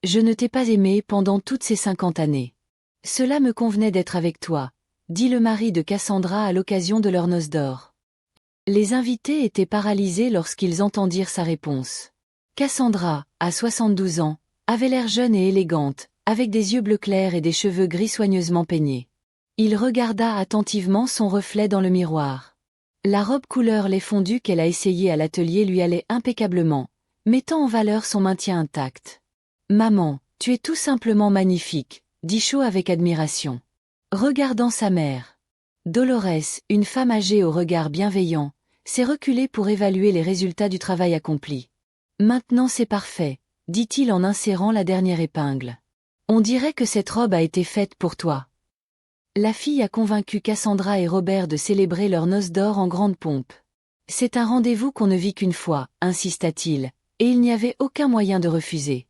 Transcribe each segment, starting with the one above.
Je ne t'ai pas aimé pendant toutes ces 50 années. Cela me convenait d'être avec toi, dit le mari de Cassandra à l'occasion de leur noce d'or. Les invités étaient paralysés lorsqu'ils entendirent sa réponse. Cassandra, à 72 ans, avait l'air jeune et élégante, avec des yeux bleu clair et des cheveux gris soigneusement peignés. Il regarda attentivement son reflet dans le miroir. La robe couleur lait fondu qu'elle a essayée à l'atelier lui allait impeccablement, mettant en valeur son maintien intact. « Maman, tu es tout simplement magnifique », dit Shaw avec admiration. Regardant sa mère. Dolores, une femme âgée au regard bienveillant, s'est reculée pour évaluer les résultats du travail accompli. « Maintenant c'est parfait », dit-il en insérant la dernière épingle. « On dirait que cette robe a été faite pour toi. » La fille a convaincu Cassandra et Robert de célébrer leur noce d'or en grande pompe. « C'est un rendez-vous qu'on ne vit qu'une fois », insista-t-il, et il n'y avait aucun moyen de refuser.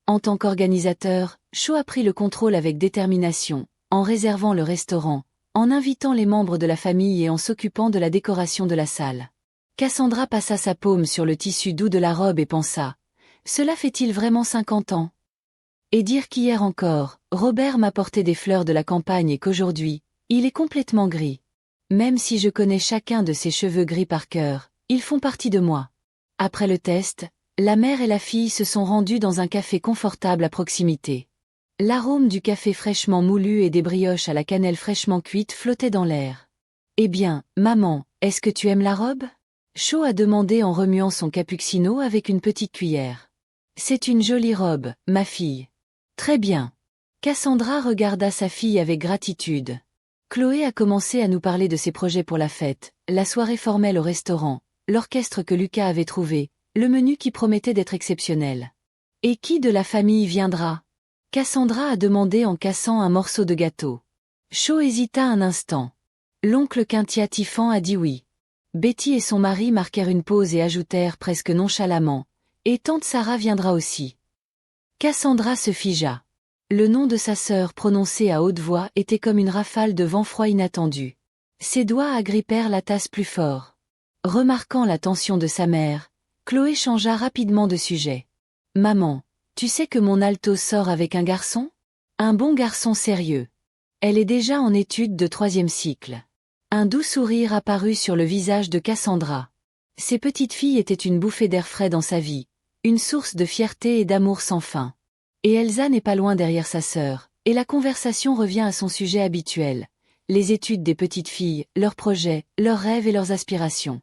En tant qu'organisateur, Shaw a pris le contrôle avec détermination, en réservant le restaurant, en invitant les membres de la famille et en s'occupant de la décoration de la salle. Cassandra passa sa paume sur le tissu doux de la robe et pensa « Cela fait-il vraiment 50 ans ?» Et dire qu'hier encore, Robert m'a porté des fleurs de la campagne et qu'aujourd'hui, il est complètement gris. Même si je connais chacun de ses cheveux gris par cœur, ils font partie de moi. Après le test, la mère et la fille se sont rendues dans un café confortable à proximité. L'arôme du café fraîchement moulu et des brioches à la cannelle fraîchement cuite flottait dans l'air. « Eh bien, maman, est-ce que tu aimes la robe ?» Shaw a demandé en remuant son cappuccino avec une petite cuillère. « C'est une jolie robe, ma fille. » « Très bien. » Cassandra regarda sa fille avec gratitude. Chloé a commencé à nous parler de ses projets pour la fête, la soirée formelle au restaurant, l'orchestre que Lucas avait trouvé, le menu qui promettait d'être exceptionnel. « Et qui de la famille viendra ?» Cassandra a demandé en cassant un morceau de gâteau. Shaw hésita un instant. L'oncle Quintia Tiffan a dit oui. Betty et son mari marquèrent une pause et ajoutèrent presque nonchalamment « Et tante Sarah viendra aussi. » Cassandra se figea. Le nom de sa sœur prononcé à haute voix était comme une rafale de vent froid inattendu. Ses doigts agrippèrent la tasse plus fort. Remarquant la tension de sa mère, Chloé changea rapidement de sujet. « Maman, tu sais que mon alto sort avec un garçon ? Un bon garçon sérieux. Elle est déjà en études de 3e cycle. » Un doux sourire apparut sur le visage de Cassandra. Ces petites filles étaient une bouffée d'air frais dans sa vie, une source de fierté et d'amour sans fin. Et Elsa n'est pas loin derrière sa sœur, et la conversation revient à son sujet habituel, les études des petites filles, leurs projets, leurs rêves et leurs aspirations.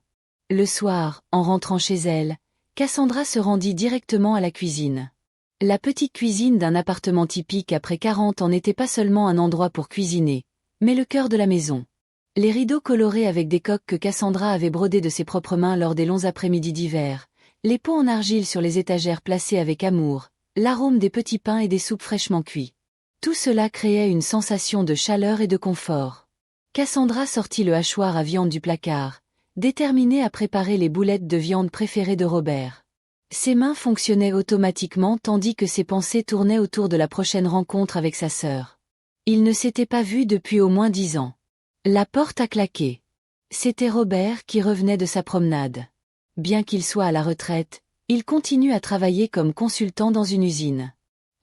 Le soir, en rentrant chez elle, Cassandra se rendit directement à la cuisine. La petite cuisine d'un appartement typique après 40 ans n'était pas seulement un endroit pour cuisiner, mais le cœur de la maison. Les rideaux colorés avec des coques que Cassandra avait brodés de ses propres mains lors des longs après-midi d'hiver, les pots en argile sur les étagères placés avec amour, l'arôme des petits pains et des soupes fraîchement cuits. Tout cela créait une sensation de chaleur et de confort. Cassandra sortit le hachoir à viande du placard, déterminée à préparer les boulettes de viande préférées de Robert. Ses mains fonctionnaient automatiquement tandis que ses pensées tournaient autour de la prochaine rencontre avec sa sœur. Ils ne s'étaient pas vus depuis au moins 10 ans. La porte a claqué. C'était Robert qui revenait de sa promenade. Bien qu'il soit à la retraite, il continue à travailler comme consultant dans une usine.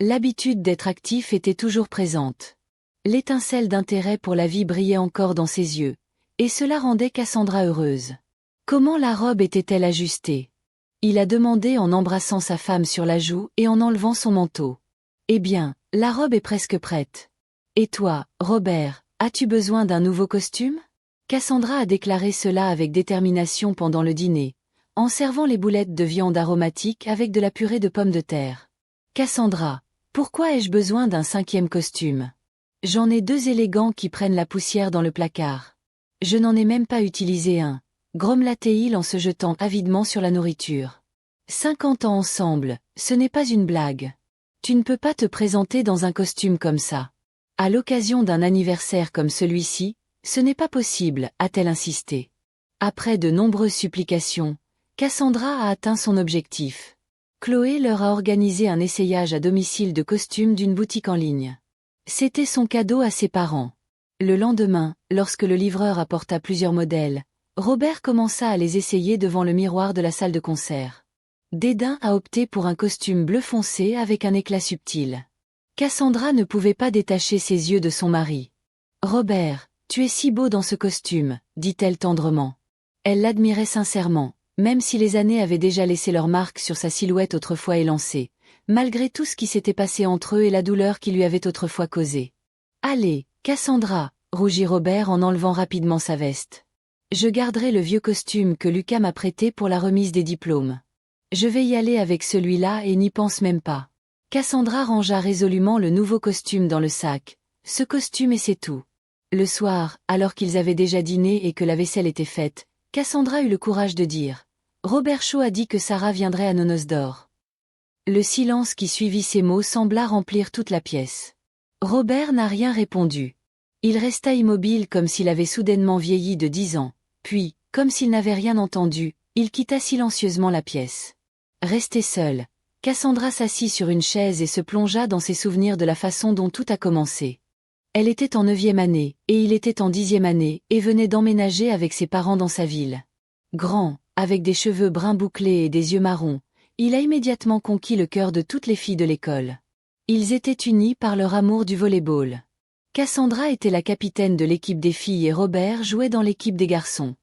L'habitude d'être actif était toujours présente. L'étincelle d'intérêt pour la vie brillait encore dans ses yeux, et cela rendait Cassandra heureuse. Comment la robe était-elle ajustée ? Il a demandé en embrassant sa femme sur la joue et en enlevant son manteau. Eh bien, la robe est presque prête. Et toi, Robert, as-tu besoin d'un nouveau costume ? Cassandra a déclaré cela avec détermination pendant le dîner, en servant les boulettes de viande aromatique avec de la purée de pommes de terre. Cassandra, pourquoi ai-je besoin d'un 5e costume ? J'en ai 2 élégants qui prennent la poussière dans le placard. Je n'en ai même pas utilisé un, grommela-t-il en se jetant avidement sur la nourriture. 50 ans ensemble, ce n'est pas une blague. Tu ne peux pas te présenter dans un costume comme ça. À l'occasion d'un anniversaire comme celui-ci, ce n'est pas possible, a-t-elle insisté. Après de nombreuses supplications, Cassandra a atteint son objectif. Chloé leur a organisé un essayage à domicile de costumes d'une boutique en ligne. C'était son cadeau à ses parents. Le lendemain, lorsque le livreur apporta plusieurs modèles, Robert commença à les essayer devant le miroir de la salle de concert. Dédain a opté pour un costume bleu foncé avec un éclat subtil. Cassandra ne pouvait pas détacher ses yeux de son mari. « Robert, tu es si beau dans ce costume », dit-elle tendrement. Elle l'admirait sincèrement, même si les années avaient déjà laissé leur marque sur sa silhouette autrefois élancée, malgré tout ce qui s'était passé entre eux et la douleur qu'il lui avait autrefois causée. « Allez, Cassandra », rougit Robert en enlevant rapidement sa veste. « Je garderai le vieux costume que Lucas m'a prêté pour la remise des diplômes. Je vais y aller avec celui-là et n'y pense même pas. » Cassandra rangea résolument le nouveau costume dans le sac. Ce costume et c'est tout. Le soir, alors qu'ils avaient déjà dîné et que la vaisselle était faite, Cassandra eut le courage de dire « Robert Shaw a dit que Sarah viendrait à nos noces d'or. » Le silence qui suivit ces mots sembla remplir toute la pièce. Robert n'a rien répondu. Il resta immobile comme s'il avait soudainement vieilli de 10 ans, puis, comme s'il n'avait rien entendu, il quitta silencieusement la pièce. Restée seule, Cassandra s'assit sur une chaise et se plongea dans ses souvenirs de la façon dont tout a commencé. Elle était en 9e année, et il était en 10e année, et venait d'emménager avec ses parents dans sa ville. Grand, avec des cheveux bruns bouclés et des yeux marrons, il a immédiatement conquis le cœur de toutes les filles de l'école. Ils étaient unis par leur amour du volley-ball. Cassandra était la capitaine de l'équipe des filles et Robert jouait dans l'équipe des garçons.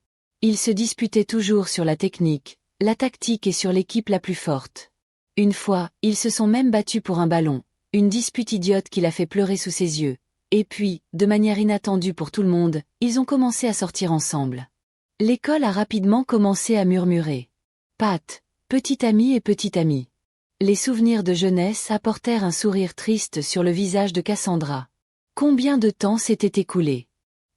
Ils se disputaient toujours sur la technique, la tactique et sur l'équipe la plus forte. Une fois, ils se sont même battus pour un ballon, une dispute idiote qui l'a fait pleurer sous ses yeux. Et puis, de manière inattendue pour tout le monde, ils ont commencé à sortir ensemble. L'école a rapidement commencé à murmurer. Pat, petit ami et petite amie. Les souvenirs de jeunesse apportèrent un sourire triste sur le visage de Cassandra. Combien de temps s'était écoulé?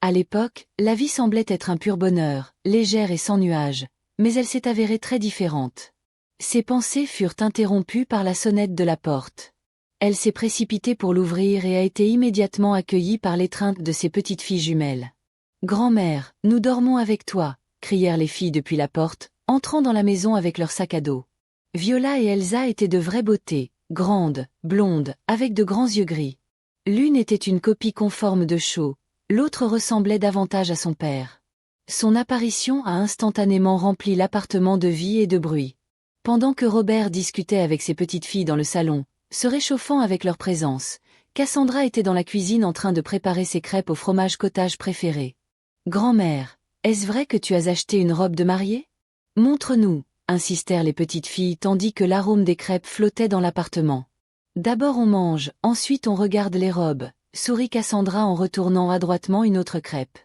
À l'époque, la vie semblait être un pur bonheur, légère et sans nuages, mais elle s'est avérée très différente. Ses pensées furent interrompues par la sonnette de la porte. Elle s'est précipitée pour l'ouvrir et a été immédiatement accueillie par l'étreinte de ses petites filles jumelles. « Grand-mère, nous dormons avec toi », crièrent les filles depuis la porte, entrant dans la maison avec leur sac à dos. Viola et Elsa étaient de vraie beauté, grandes, blondes, avec de grands yeux gris. L'une était une copie conforme de Shaw, l'autre ressemblait davantage à son père. Son apparition a instantanément rempli l'appartement de vie et de bruit. Pendant que Robert discutait avec ses petites filles dans le salon, se réchauffant avec leur présence, Cassandra était dans la cuisine en train de préparer ses crêpes au fromage cottage préféré. « Grand-mère, est-ce vrai que tu as acheté une robe de mariée? Montre-nous » insistèrent les petites filles tandis que l'arôme des crêpes flottait dans l'appartement. « D'abord on mange, ensuite on regarde les robes » sourit Cassandra en retournant adroitement une autre crêpe.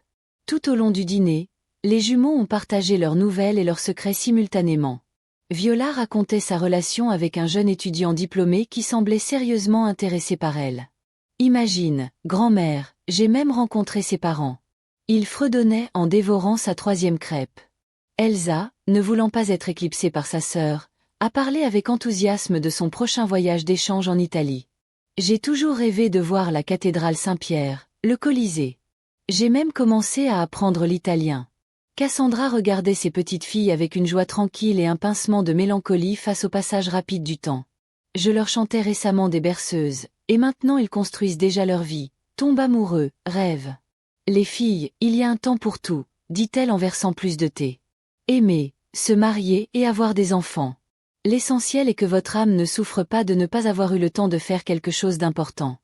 Tout au long du dîner, les jumeaux ont partagé leurs nouvelles et leurs secrets simultanément. Viola racontait sa relation avec un jeune étudiant diplômé qui semblait sérieusement intéressé par elle. « Imagine, grand-mère, j'ai même rencontré ses parents. » Il fredonnait en dévorant sa 3e crêpe. Elsa, ne voulant pas être éclipsée par sa sœur, a parlé avec enthousiasme de son prochain voyage d'échange en Italie. « J'ai toujours rêvé de voir la cathédrale Saint-Pierre, le Colisée. J'ai même commencé à apprendre l'italien. » Cassandra regardait ses petites filles avec une joie tranquille et un pincement de mélancolie face au passage rapide du temps. Je leur chantais récemment des berceuses, et maintenant ils construisent déjà leur vie, tombent amoureux, rêvent. Les filles, il y a un temps pour tout, dit-elle en versant plus de thé. Aimer, se marier et avoir des enfants. L'essentiel est que votre âme ne souffre pas de ne pas avoir eu le temps de faire quelque chose d'important.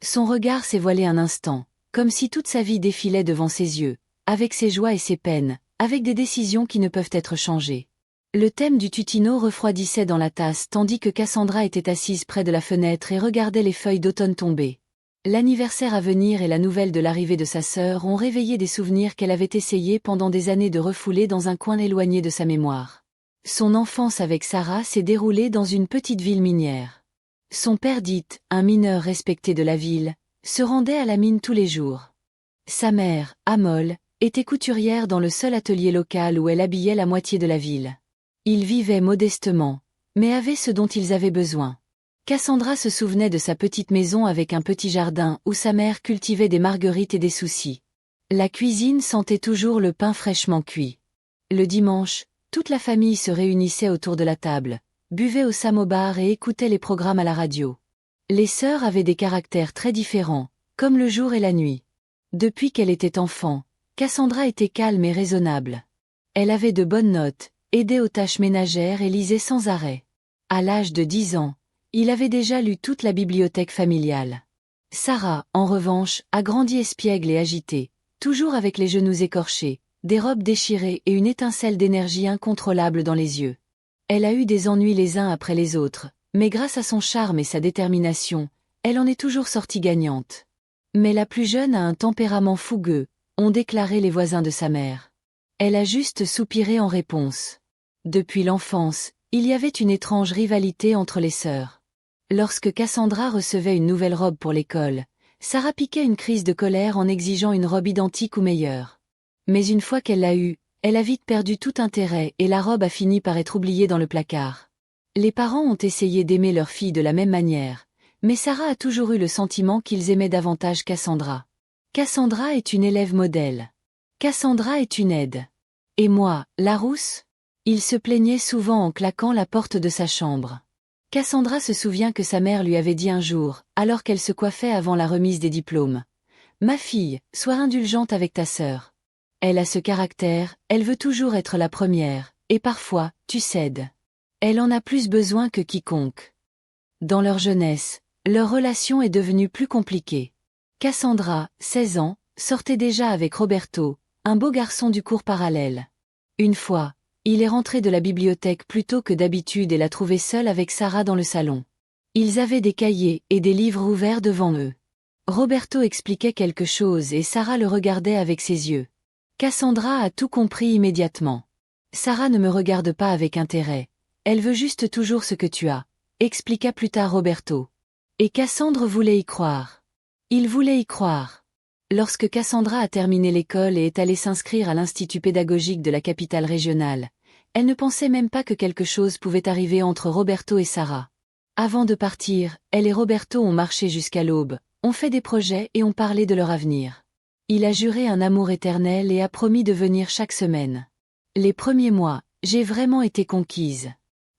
Son regard s'est voilé un instant, comme si toute sa vie défilait devant ses yeux, avec ses joies et ses peines, avec des décisions qui ne peuvent être changées. Le thème du tutino refroidissait dans la tasse tandis que Cassandra était assise près de la fenêtre et regardait les feuilles d'automne tomber. L'anniversaire à venir et la nouvelle de l'arrivée de sa sœur ont réveillé des souvenirs qu'elle avait essayé pendant des années de refouler dans un coin éloigné de sa mémoire. Son enfance avec Sarah s'est déroulée dans une petite ville minière. Son père dit, un mineur respecté de la ville, se rendait à la mine tous les jours. Sa mère, Amol, était couturière dans le seul atelier local où elle habillait la moitié de la ville. Ils vivaient modestement, mais avaient ce dont ils avaient besoin. Cassandra se souvenait de sa petite maison avec un petit jardin où sa mère cultivait des marguerites et des soucis. La cuisine sentait toujours le pain fraîchement cuit. Le dimanche, toute la famille se réunissait autour de la table, buvait au samovar et écoutait les programmes à la radio. Les sœurs avaient des caractères très différents, comme le jour et la nuit. Depuis qu'elle était enfant, Cassandra était calme et raisonnable. Elle avait de bonnes notes, aidait aux tâches ménagères et lisait sans arrêt. À l'âge de 10 ans, il avait déjà lu toute la bibliothèque familiale. Sarah, en revanche, a grandi espiègle et agitée, toujours avec les genoux écorchés, des robes déchirées et une étincelle d'énergie incontrôlable dans les yeux. Elle a eu des ennuis les uns après les autres, mais grâce à son charme et sa détermination, elle en est toujours sortie gagnante. Mais la plus jeune a un tempérament fougueux, ont déclaré les voisins de sa mère. Elle a juste soupiré en réponse. Depuis l'enfance, il y avait une étrange rivalité entre les sœurs. Lorsque Cassandra recevait une nouvelle robe pour l'école, Sarah piquait une crise de colère en exigeant une robe identique ou meilleure. Mais une fois qu'elle l'a eue, elle a vite perdu tout intérêt et la robe a fini par être oubliée dans le placard. Les parents ont essayé d'aimer leur fille de la même manière, mais Sarah a toujours eu le sentiment qu'ils aimaient davantage Cassandra. Cassandra est une élève modèle. Cassandra est une aide. Et moi, la rousse? Il se plaignait souvent en claquant la porte de sa chambre. Cassandra se souvient que sa mère lui avait dit un jour, alors qu'elle se coiffait avant la remise des diplômes. « Ma fille, sois indulgente avec ta sœur. Elle a ce caractère, elle veut toujours être la première, et parfois, tu cèdes. Elle en a plus besoin que quiconque. » Dans leur jeunesse, leur relation est devenue plus compliquée. Cassandra, 16 ans, sortait déjà avec Roberto, un beau garçon du cours parallèle. Une fois, il est rentré de la bibliothèque plus tôt que d'habitude et l'a trouvé seul avec Sarah dans le salon. Ils avaient des cahiers et des livres ouverts devant eux. Roberto expliquait quelque chose et Sarah le regardait avec ses yeux. Cassandra a tout compris immédiatement. Sarah ne me regarde pas avec intérêt. Elle veut juste toujours ce que tu as, expliqua plus tard Roberto. Et Cassandre voulait y croire. Il voulait y croire. Lorsque Cassandra a terminé l'école et est allée s'inscrire à l'Institut pédagogique de la capitale régionale, elle ne pensait même pas que quelque chose pouvait arriver entre Roberto et Sarah. Avant de partir, elle et Roberto ont marché jusqu'à l'aube, ont fait des projets et ont parlé de leur avenir. Il a juré un amour éternel et a promis de venir chaque semaine. Les premiers mois, j'ai vraiment été conquise.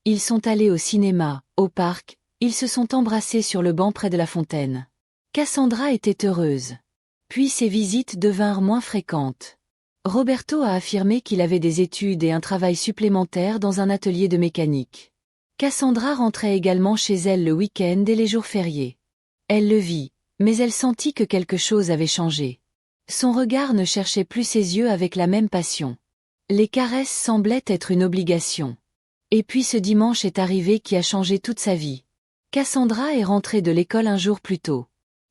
Ils sont allés au cinéma, au parc, ils se sont embrassés sur le banc près de la fontaine. Cassandra était heureuse. Puis ces visites devinrent moins fréquentes. Roberto a affirmé qu'il avait des études et un travail supplémentaire dans un atelier de mécanique. Cassandra rentrait également chez elle le week-end et les jours fériés. Elle le vit, mais elle sentit que quelque chose avait changé. Son regard ne cherchait plus ses yeux avec la même passion. Les caresses semblaient être une obligation. Et puis ce dimanche est arrivé qui a changé toute sa vie. Cassandra est rentrée de l'école un jour plus tôt.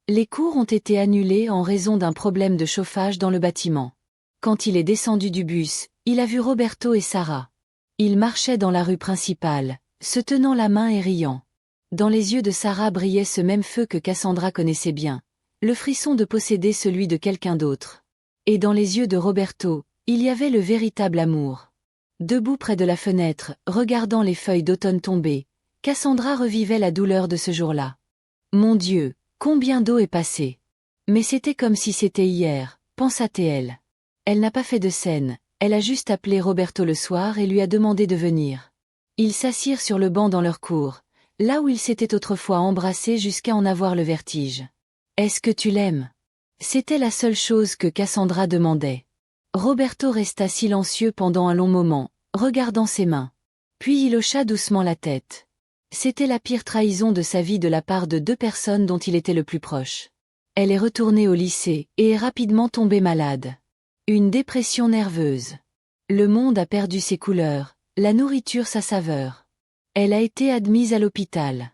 Les cours ont été annulés en raison d'un problème de chauffage dans le bâtiment. Quand il est descendu du bus, il a vu Roberto et Sarah. Ils marchaient dans la rue principale, se tenant la main et riant. Dans les yeux de Sarah brillait ce même feu que Cassandra connaissait bien, le frisson de posséder celui de quelqu'un d'autre. Et dans les yeux de Roberto, il y avait le véritable amour. Debout près de la fenêtre, regardant les feuilles d'automne tomber, Cassandra revivait la douleur de ce jour-là. Mon Dieu, combien d'eau est passée! Mais c'était comme si c'était hier, pensa-t-elle. Elle n'a pas fait de scène, elle a juste appelé Roberto le soir et lui a demandé de venir. Ils s'assirent sur le banc dans leur cour, là où ils s'étaient autrefois embrassés jusqu'à en avoir le vertige. Est-ce que tu l'aimes? C'était la seule chose que Cassandra demandait. Roberto resta silencieux pendant un long moment, regardant ses mains. Puis il hocha doucement la tête. C'était la pire trahison de sa vie de la part de deux personnes dont il était le plus proche. Elle est retournée au lycée et est rapidement tombée malade. Une dépression nerveuse. Le monde a perdu ses couleurs, la nourriture sa saveur. Elle a été admise à l'hôpital.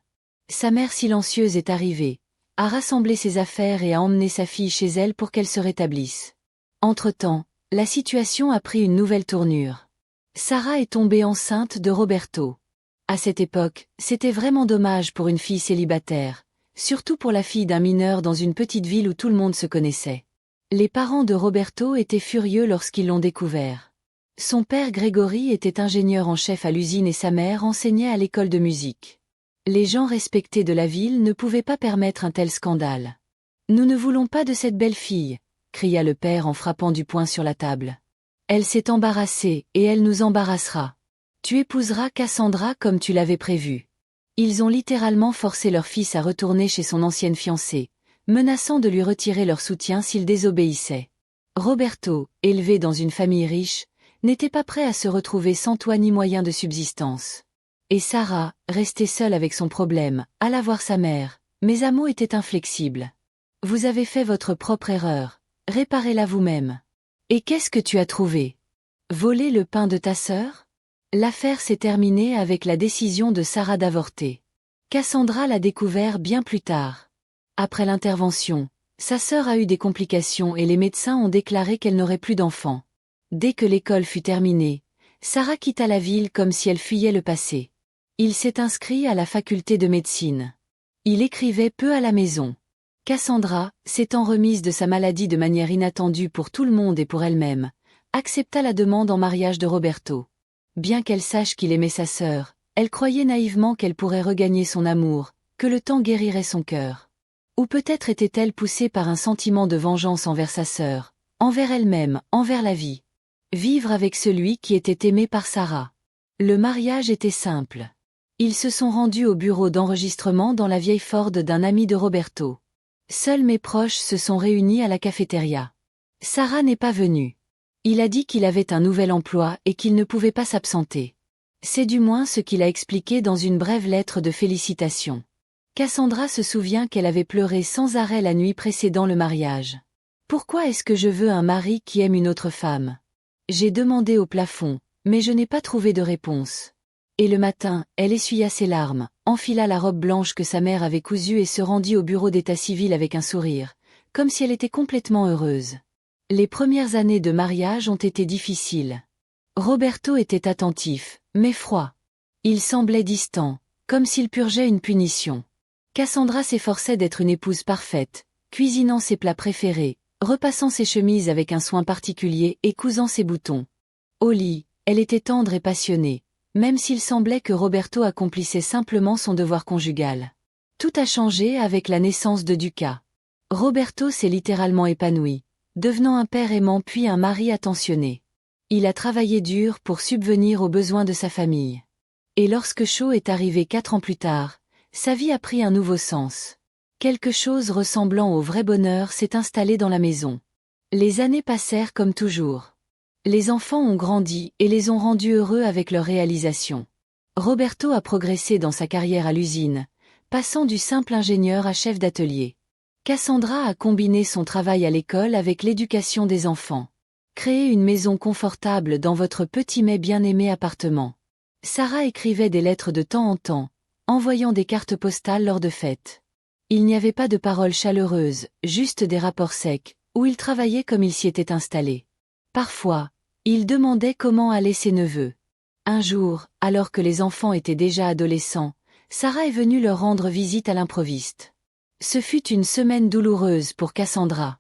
Sa mère silencieuse est arrivée, a rassemblé ses affaires et a emmené sa fille chez elle pour qu'elle se rétablisse. Entre-temps, la situation a pris une nouvelle tournure. Sarah est tombée enceinte de Roberto. À cette époque, c'était vraiment dommage pour une fille célibataire, surtout pour la fille d'un mineur dans une petite ville où tout le monde se connaissait. Les parents de Roberto étaient furieux lorsqu'ils l'ont découvert. Son père Grégory était ingénieur en chef à l'usine et sa mère enseignait à l'école de musique. Les gens respectés de la ville ne pouvaient pas permettre un tel scandale. « Nous ne voulons pas de cette belle fille !» cria le père en frappant du poing sur la table. « Elle s'est embarrassée, et elle nous embarrassera. Tu épouseras Cassandra comme tu l'avais prévu. » Ils ont littéralement forcé leur fils à retourner chez son ancienne fiancée, menaçant de lui retirer leur soutien s'il désobéissait. Roberto, élevé dans une famille riche, n'était pas prêt à se retrouver sans toit ni moyen de subsistance. Et Sarah, restée seule avec son problème, alla voir sa mère, mais Amo était inflexible. Vous avez fait votre propre erreur, réparez-la vous-même. Et qu'est-ce que tu as trouvé? Voler le pain de ta sœur? L'affaire s'est terminée avec la décision de Sarah d'avorter. Cassandra l'a découvert bien plus tard. Après l'intervention, sa sœur a eu des complications et les médecins ont déclaré qu'elle n'aurait plus d'enfant. Dès que l'école fut terminée, Sarah quitta la ville comme si elle fuyait le passé. Il s'est inscrit à la faculté de médecine. Il écrivait peu à la maison. Cassandra, s'étant remise de sa maladie de manière inattendue pour tout le monde et pour elle-même, accepta la demande en mariage de Roberto. Bien qu'elle sache qu'il aimait sa sœur, elle croyait naïvement qu'elle pourrait regagner son amour, que le temps guérirait son cœur. Ou peut-être était-elle poussée par un sentiment de vengeance envers sa sœur, envers elle-même, envers la vie. Vivre avec celui qui était aimé par Sarah. Le mariage était simple. Ils se sont rendus au bureau d'enregistrement dans la vieille Ford d'un ami de Roberto. Seuls mes proches se sont réunis à la cafétéria. Sarah n'est pas venue. Il a dit qu'il avait un nouvel emploi et qu'il ne pouvait pas s'absenter. C'est du moins ce qu'il a expliqué dans une brève lettre de félicitations. Cassandra se souvient qu'elle avait pleuré sans arrêt la nuit précédant le mariage. Pourquoi est-ce que je veux un mari qui aime une autre femme? J'ai demandé au plafond, mais je n'ai pas trouvé de réponse. Et le matin, elle essuya ses larmes, enfila la robe blanche que sa mère avait cousue et se rendit au bureau d'état civil avec un sourire, comme si elle était complètement heureuse. Les premières années de mariage ont été difficiles. Roberto était attentif, mais froid. Il semblait distant, comme s'il purgeait une punition. Cassandra s'efforçait d'être une épouse parfaite, cuisinant ses plats préférés, repassant ses chemises avec un soin particulier et cousant ses boutons. Au lit, elle était tendre et passionnée, même s'il semblait que Roberto accomplissait simplement son devoir conjugal. Tout a changé avec la naissance de Duca. Roberto s'est littéralement épanoui, devenant un père aimant puis un mari attentionné. Il a travaillé dur pour subvenir aux besoins de sa famille. Et lorsque Shaw est arrivé 4 ans plus tard, sa vie a pris un nouveau sens. Quelque chose ressemblant au vrai bonheur s'est installé dans la maison. Les années passèrent comme toujours. Les enfants ont grandi et les ont rendus heureux avec leur réalisation. Roberto a progressé dans sa carrière à l'usine, passant du simple ingénieur à chef d'atelier. Cassandra a combiné son travail à l'école avec l'éducation des enfants. Créer une maison confortable dans votre petit mais bien-aimé appartement. Sarah écrivait des lettres de temps en temps, envoyant des cartes postales lors de fêtes. Il n'y avait pas de paroles chaleureuses, juste des rapports secs, où il travaillait comme il s'y était installé. Parfois, il demandait comment allaient ses neveux. Un jour, alors que les enfants étaient déjà adolescents, Sarah est venue leur rendre visite à l'improviste. Ce fut une semaine douloureuse pour Cassandra.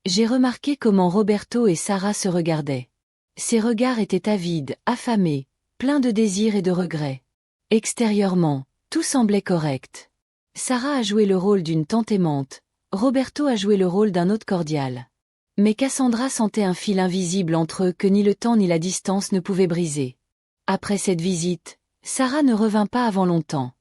J'ai remarqué comment Roberto et Sarah se regardaient. Ses regards étaient avides, affamés, pleins de désirs et de regrets. Extérieurement, tout semblait correct. Sarah a joué le rôle d'une tante aimante, Roberto a joué le rôle d'un hôte cordial. Mais Cassandra sentait un fil invisible entre eux que ni le temps ni la distance ne pouvaient briser. Après cette visite, Sarah ne revint pas avant longtemps.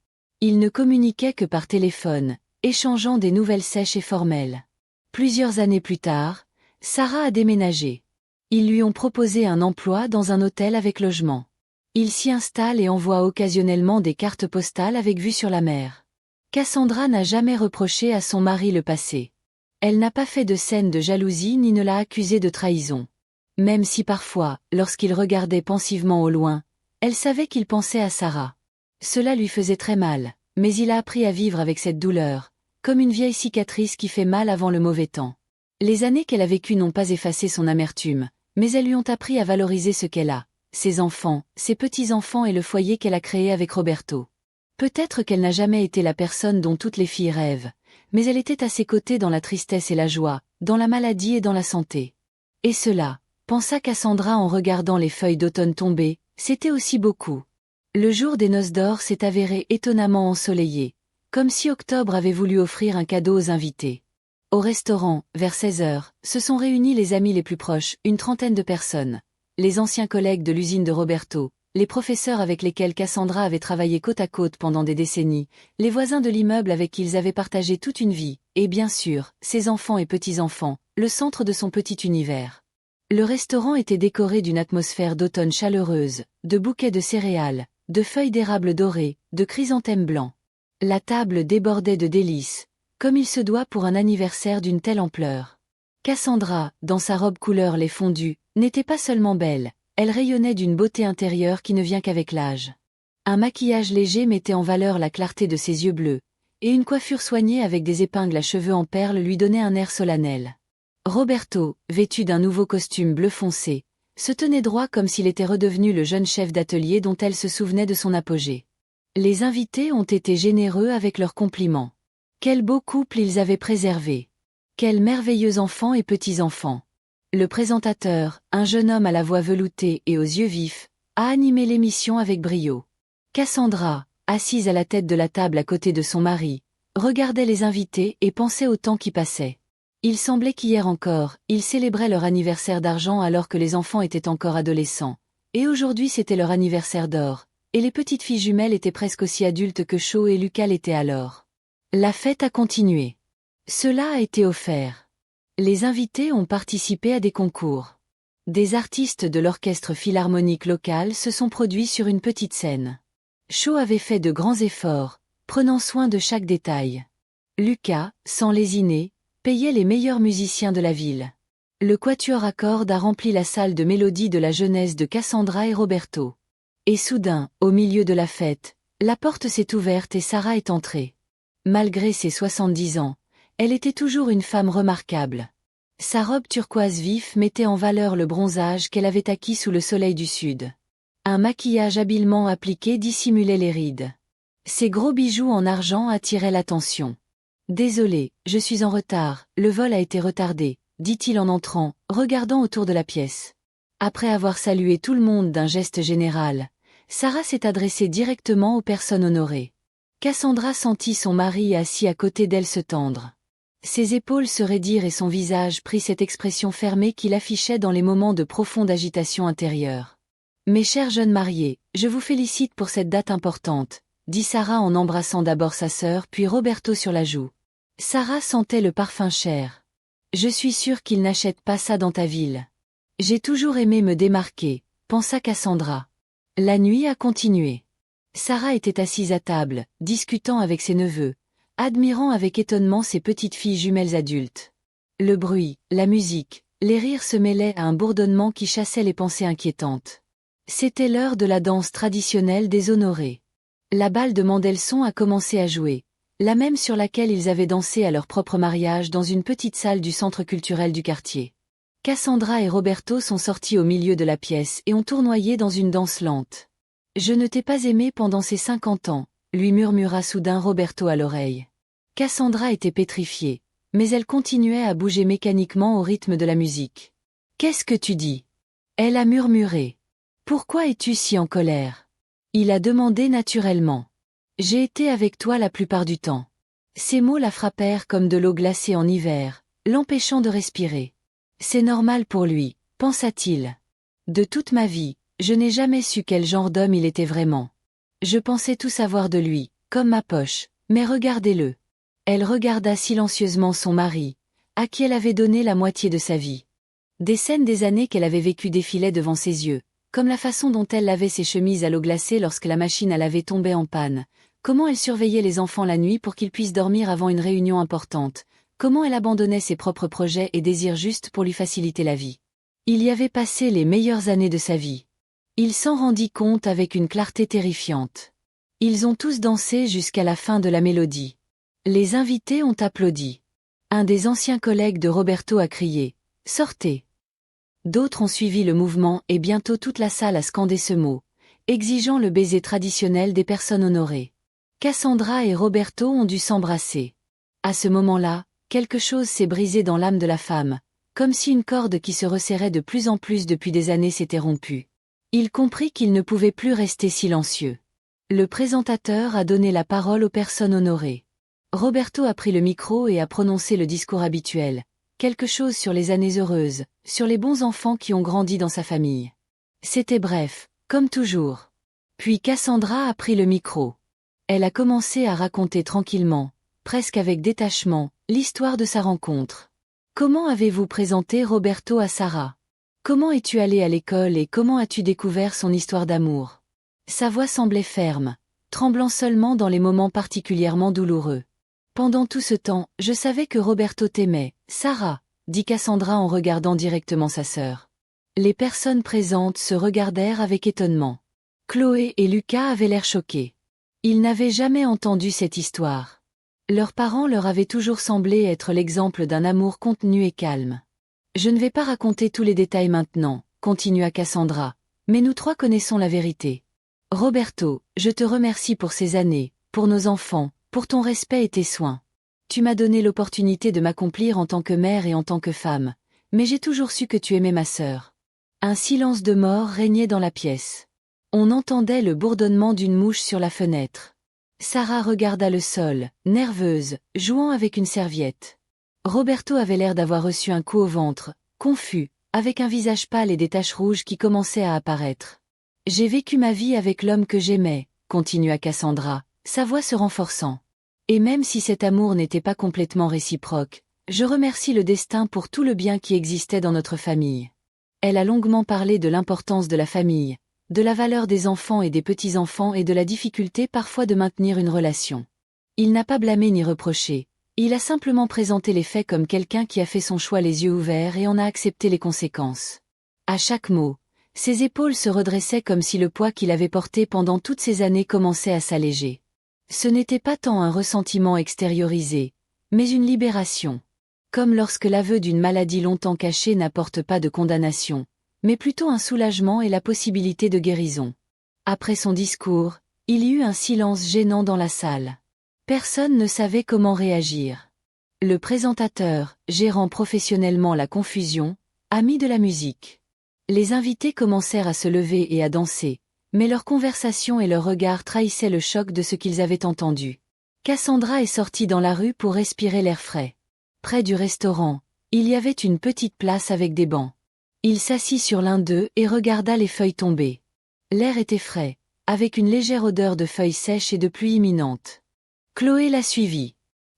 Ils ne communiquaient que par téléphone, échangeant des nouvelles sèches et formelles. Plusieurs années plus tard, Sarah a déménagé. Ils lui ont proposé un emploi dans un hôtel avec logement. Il s'y installe et envoie occasionnellement des cartes postales avec vue sur la mer. Cassandra n'a jamais reproché à son mari le passé. Elle n'a pas fait de scène de jalousie ni ne l'a accusé de trahison. Même si parfois, lorsqu'il regardait pensivement au loin, elle savait qu'il pensait à Sarah. Cela lui faisait très mal, mais il a appris à vivre avec cette douleur, comme une vieille cicatrice qui fait mal avant le mauvais temps. Les années qu'elle a vécues n'ont pas effacé son amertume, mais elles lui ont appris à valoriser ce qu'elle a. Ses enfants, ses petits-enfants et le foyer qu'elle a créé avec Roberto. Peut-être qu'elle n'a jamais été la personne dont toutes les filles rêvent, mais elle était à ses côtés dans la tristesse et la joie, dans la maladie et dans la santé. Et cela, pensa Cassandra en regardant les feuilles d'automne tomber, c'était aussi beaucoup. Le jour des noces d'or s'est avéré étonnamment ensoleillé, comme si octobre avait voulu offrir un cadeau aux invités. Au restaurant, vers 16 heures, se sont réunis les amis les plus proches, une trentaine de personnes. Les anciens collègues de l'usine de Roberto, les professeurs avec lesquels Cassandra avait travaillé côte à côte pendant des décennies, les voisins de l'immeuble avec qui ils avaient partagé toute une vie, et bien sûr, ses enfants et petits-enfants, le centre de son petit univers. Le restaurant était décoré d'une atmosphère d'automne chaleureuse, de bouquets de céréales, de feuilles d'érable dorées, de chrysanthèmes blancs. La table débordait de délices, comme il se doit pour un anniversaire d'une telle ampleur. Cassandra, dans sa robe couleur lait fondu, n'était pas seulement belle, elle rayonnait d'une beauté intérieure qui ne vient qu'avec l'âge. Un maquillage léger mettait en valeur la clarté de ses yeux bleus, et une coiffure soignée avec des épingles à cheveux en perles lui donnait un air solennel. Roberto, vêtu d'un nouveau costume bleu foncé, se tenait droit comme s'il était redevenu le jeune chef d'atelier dont elle se souvenait de son apogée. Les invités ont été généreux avec leurs compliments. Quel beau couple ils avaient préservé. Quels merveilleux enfants et petits-enfants. Le présentateur, un jeune homme à la voix veloutée et aux yeux vifs, a animé l'émission avec brio. Cassandra, assise à la tête de la table à côté de son mari, regardait les invités et pensait au temps qui passait. Il semblait qu'hier encore, ils célébraient leur anniversaire d'argent alors que les enfants étaient encore adolescents, et aujourd'hui c'était leur anniversaire d'or, et les petites filles jumelles étaient presque aussi adultes que Shaw et Lucas l'étaient alors. La fête a continué. Cela a été offert. Les invités ont participé à des concours. Des artistes de l'orchestre philharmonique local se sont produits sur une petite scène. Shaw avait fait de grands efforts, prenant soin de chaque détail. Lucas, sans lésiner, payait les meilleurs musiciens de la ville. Le quatuor à cordes a rempli la salle de mélodie de la jeunesse de Cassandra et Roberto. Et soudain, au milieu de la fête, la porte s'est ouverte et Sarah est entrée. Malgré ses 70 ans, elle était toujours une femme remarquable. Sa robe turquoise vif mettait en valeur le bronzage qu'elle avait acquis sous le soleil du sud. Un maquillage habilement appliqué dissimulait les rides. Ses gros bijoux en argent attiraient l'attention. « Désolé, je suis en retard, le vol a été retardé », dit-il en entrant, regardant autour de la pièce. Après avoir salué tout le monde d'un geste général, Sarah s'est adressée directement aux personnes honorées. Cassandra sentit son mari assis à côté d'elle se tendre. Ses épaules se raidirent et son visage prit cette expression fermée qu'il affichait dans les moments de profonde agitation intérieure. « Mes chers jeunes mariés, je vous félicite pour cette date importante, » dit Sarah en embrassant d'abord sa sœur puis Roberto sur la joue. Sarah sentait le parfum cher. « Je suis sûre qu'il n'achète pas ça dans ta ville. »« J'ai toujours aimé me démarquer », pensa Cassandra. La nuit a continué. Sarah était assise à table, discutant avec ses neveux, admirant avec étonnement ses petites filles jumelles adultes. Le bruit, la musique, les rires se mêlaient à un bourdonnement qui chassait les pensées inquiétantes. C'était l'heure de la danse traditionnelle des honorés. La balle de Mendelssohn a commencé à jouer, la même sur laquelle ils avaient dansé à leur propre mariage dans une petite salle du centre culturel du quartier. Cassandra et Roberto sont sortis au milieu de la pièce et ont tournoyé dans une danse lente. « Je ne t'ai pas aimé pendant ces 50 ans, » lui murmura soudain Roberto à l'oreille. Cassandra était pétrifiée, mais elle continuait à bouger mécaniquement au rythme de la musique. « Qu'est-ce que tu dis ?» Elle a murmuré. « Pourquoi es-tu si en colère ?» Il a demandé naturellement. « J'ai été avec toi la plupart du temps. » Ces mots la frappèrent comme de l'eau glacée en hiver, l'empêchant de respirer. « C'est normal pour lui, pensa-t-il. De toute ma vie, je n'ai jamais su quel genre d'homme il était vraiment. Je pensais tout savoir de lui, comme ma poche, mais regardez-le. » Elle regarda silencieusement son mari, à qui elle avait donné la moitié de sa vie. Des scènes des années qu'elle avait vécues défilaient devant ses yeux, comme la façon dont elle lavait ses chemises à l'eau glacée lorsque la machine à laver tombait en panne, comment elle surveillait les enfants la nuit pour qu'ils puissent dormir avant une réunion importante, comment elle abandonnait ses propres projets et désirs juste pour lui faciliter la vie. Il y avait passé les meilleures années de sa vie. Il s'en rendit compte avec une clarté terrifiante. Ils ont tous dansé jusqu'à la fin de la mélodie. Les invités ont applaudi. Un des anciens collègues de Roberto a crié « Sortez !» D'autres ont suivi le mouvement et bientôt toute la salle a scandé ce mot, exigeant le baiser traditionnel des personnes honorées. Cassandra et Roberto ont dû s'embrasser. À ce moment-là, quelque chose s'est brisé dans l'âme de la femme, comme si une corde qui se resserrait de plus en plus depuis des années s'était rompue. Il comprit qu'il ne pouvait plus rester silencieux. Le présentateur a donné la parole aux personnes honorées. Roberto a pris le micro et a prononcé le discours habituel, quelque chose sur les années heureuses, sur les bons enfants qui ont grandi dans sa famille. C'était bref, comme toujours. Puis Cassandra a pris le micro. Elle a commencé à raconter tranquillement, presque avec détachement, l'histoire de sa rencontre. Comment avez-vous présenté Roberto à Sarah? Comment es-tu allé à l'école et comment as-tu découvert son histoire d'amour? Sa voix semblait ferme, tremblant seulement dans les moments particulièrement douloureux. Pendant tout ce temps, je savais que Roberto t'aimait, Sarah, dit Cassandra en regardant directement sa sœur. Les personnes présentes se regardèrent avec étonnement. Chloé et Lucas avaient l'air choqués. Ils n'avaient jamais entendu cette histoire. Leurs parents leur avaient toujours semblé être l'exemple d'un amour contenu et calme. Je ne vais pas raconter tous les détails maintenant, continua Cassandra, mais nous trois connaissons la vérité. Roberto, je te remercie pour ces années, pour nos enfants, pour ton respect et tes soins. Tu m'as donné l'opportunité de m'accomplir en tant que mère et en tant que femme, mais j'ai toujours su que tu aimais ma sœur. Un silence de mort régnait dans la pièce. On entendait le bourdonnement d'une mouche sur la fenêtre. Sarah regarda le sol, nerveuse, jouant avec une serviette. Roberto avait l'air d'avoir reçu un coup au ventre, confus, avec un visage pâle et des taches rouges qui commençaient à apparaître. « J'ai vécu ma vie avec l'homme que j'aimais », continua Cassandra, sa voix se renforçant. « Et même si cet amour n'était pas complètement réciproque, je remercie le destin pour tout le bien qui existait dans notre famille. » Elle a longuement parlé de l'importance de la famille, de la valeur des enfants et des petits-enfants et de la difficulté parfois de maintenir une relation. Il n'a pas blâmé ni reproché, il a simplement présenté les faits comme quelqu'un qui a fait son choix les yeux ouverts et en a accepté les conséquences. À chaque mot, ses épaules se redressaient comme si le poids qu'il avait porté pendant toutes ces années commençait à s'alléger. Ce n'était pas tant un ressentiment extériorisé, mais une libération. Comme lorsque l'aveu d'une maladie longtemps cachée n'apporte pas de condamnation, mais plutôt un soulagement et la possibilité de guérison. Après son discours, il y eut un silence gênant dans la salle. Personne ne savait comment réagir. Le présentateur, gérant professionnellement la confusion, a mis de la musique. Les invités commencèrent à se lever et à danser, mais leur conversation et leurs regards trahissaient le choc de ce qu'ils avaient entendu. Cassandra est sortie dans la rue pour respirer l'air frais. Près du restaurant, il y avait une petite place avec des bancs. Il s'assit sur l'un d'eux et regarda les feuilles tomber. L'air était frais, avec une légère odeur de feuilles sèches et de pluie imminente. Chloé la suivit.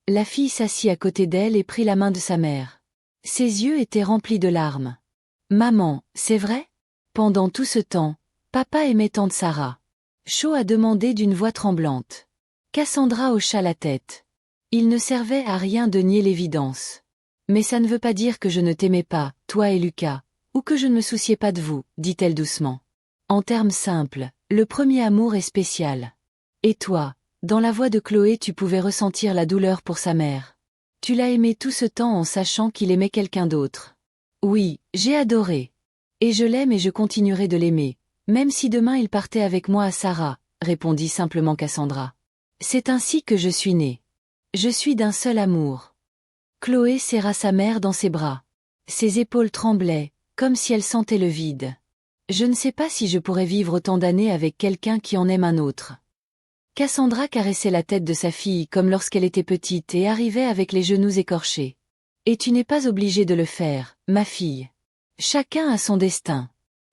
La fille s'assit à côté d'elle et prit la main de sa mère. Ses yeux étaient remplis de larmes. « Maman, c'est vrai ? » Pendant tout ce temps, papa aimait tante Sarah. Cho a demandé d'une voix tremblante. Cassandra hocha la tête. Il ne servait à rien de nier l'évidence. « Mais ça ne veut pas dire que je ne t'aimais pas, toi et Lucas, ou que je ne me souciais pas de vous, » dit-elle doucement. En termes simples, le premier amour est spécial. Et toi, dans la voix de Chloé tu pouvais ressentir la douleur pour sa mère. Tu l'as aimé tout ce temps en sachant qu'il aimait quelqu'un d'autre. Oui, j'ai adoré. Et je l'aime et je continuerai de l'aimer, même si demain il partait avec moi à Sarah, répondit simplement Cassandra. C'est ainsi que je suis née. Je suis d'un seul amour. Chloé serra sa mère dans ses bras. Ses épaules tremblaient, comme si elle sentait le vide. Je ne sais pas si je pourrais vivre autant d'années avec quelqu'un qui en aime un autre. Cassandra caressait la tête de sa fille comme lorsqu'elle était petite et arrivait avec les genoux écorchés. Et tu n'es pas obligée de le faire, ma fille. Chacun a son destin.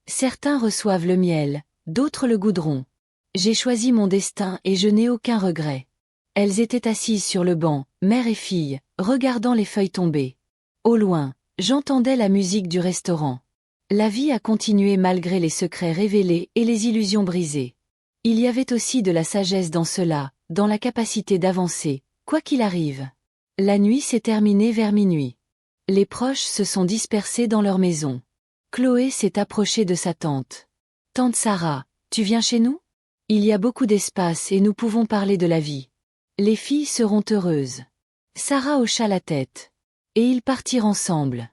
Certains reçoivent le miel, d'autres le goudron. J'ai choisi mon destin et je n'ai aucun regret. Elles étaient assises sur le banc, mère et fille, regardant les feuilles tomber. Au loin, j'entendais la musique du restaurant. La vie a continué malgré les secrets révélés et les illusions brisées. Il y avait aussi de la sagesse dans cela, dans la capacité d'avancer, quoi qu'il arrive. La nuit s'est terminée vers minuit. Les proches se sont dispersés dans leur maison. Chloé s'est approchée de sa tante. « Tante Sarah, tu viens chez nous ? Il y a beaucoup d'espace et nous pouvons parler de la vie. Les filles seront heureuses. » Sarah hocha la tête. Et ils partirent ensemble.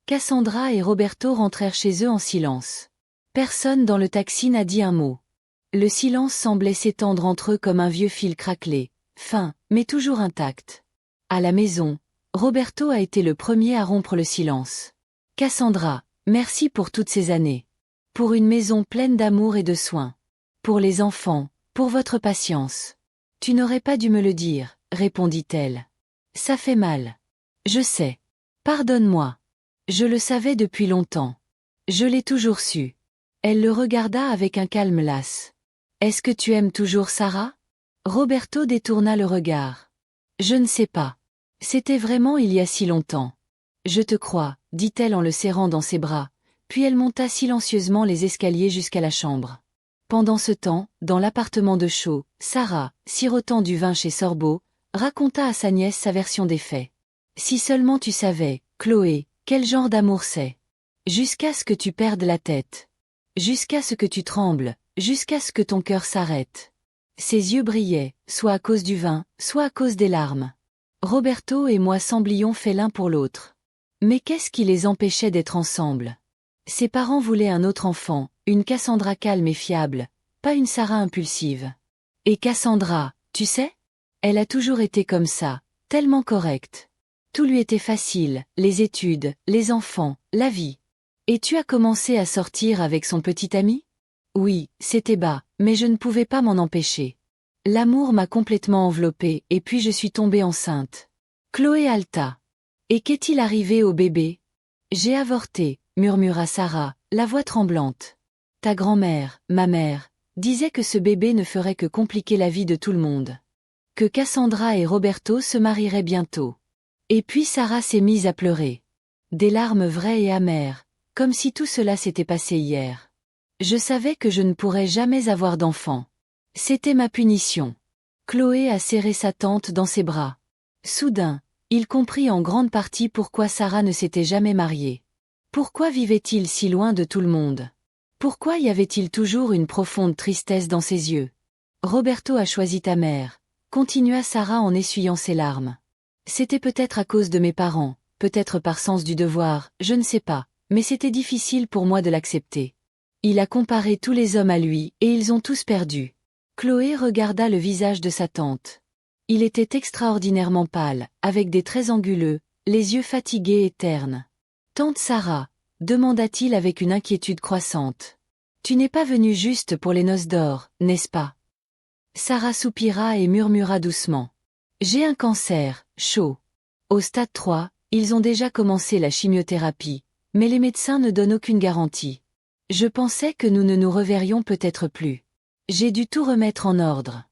Cassandra et Roberto rentrèrent chez eux en silence. Personne dans le taxi n'a dit un mot. Le silence semblait s'étendre entre eux comme un vieux fil craquelé, fin, mais toujours intact. À la maison, Roberto a été le premier à rompre le silence. « Cassandra, merci pour toutes ces années. Pour une maison pleine d'amour et de soins. Pour les enfants, pour votre patience. Tu n'aurais pas dû me le dire, répondit-elle. Ça fait mal. Je sais. Pardonne-moi. Je le savais depuis longtemps. Je l'ai toujours su. » Elle le regarda avec un calme las. « Est-ce que tu aimes toujours Sarah ?» Roberto détourna le regard. « Je ne sais pas. C'était vraiment il y a si longtemps. »« Je te crois, » dit-elle en le serrant dans ses bras, puis elle monta silencieusement les escaliers jusqu'à la chambre. Pendant ce temps, dans l'appartement de Shaw, Sarah, sirotant du vin chez Sorbo, raconta à sa nièce sa version des faits. Si seulement tu savais, Chloé, quel genre d'amour c'est. Jusqu'à ce que tu perdes la tête. Jusqu'à ce que tu trembles, jusqu'à ce que ton cœur s'arrête. Ses yeux brillaient, soit à cause du vin, soit à cause des larmes. Roberto et moi semblions faits l'un pour l'autre. Mais qu'est-ce qui les empêchait d'être ensemble? Ses parents voulaient un autre enfant, une Cassandra calme et fiable, pas une Sarah impulsive. Et Cassandra, tu sais? Elle a toujours été comme ça, tellement correcte. Tout lui était facile, les études, les enfants, la vie. Et tu as commencé à sortir avec son petit ami? Oui, c'était bas, mais je ne pouvais pas m'en empêcher. L'amour m'a complètement enveloppée et puis je suis tombée enceinte. Chloé halta. Et qu'est-il arrivé au bébé? J'ai avorté, murmura Sarah, la voix tremblante. Ta grand-mère, ma mère, disait que ce bébé ne ferait que compliquer la vie de tout le monde. Que Cassandra et Roberto se marieraient bientôt. Et puis Sarah s'est mise à pleurer. Des larmes vraies et amères, comme si tout cela s'était passé hier. Je savais que je ne pourrais jamais avoir d'enfant. C'était ma punition. Chloé a serré sa tante dans ses bras. Soudain, il comprit en grande partie pourquoi Sarah ne s'était jamais mariée. Pourquoi vivait-il si loin de tout le monde? Pourquoi y avait-il toujours une profonde tristesse dans ses yeux? Roberto a choisi ta mère, continua Sarah en essuyant ses larmes. C'était peut-être à cause de mes parents, peut-être par sens du devoir, je ne sais pas, mais c'était difficile pour moi de l'accepter. Il a comparé tous les hommes à lui, et ils ont tous perdu. Chloé regarda le visage de sa tante. Il était extraordinairement pâle, avec des traits anguleux, les yeux fatigués et ternes. « Tante Sarah », demanda-t-il avec une inquiétude croissante. « Tu n'es pas venue juste pour les noces d'or, n'est-ce pas ?» Sarah soupira et murmura doucement. « J'ai un cancer, chaud. Au stade 3, ils ont déjà commencé la chimiothérapie, mais les médecins ne donnent aucune garantie. Je pensais que nous ne nous reverrions peut-être plus. J'ai dû tout remettre en ordre. »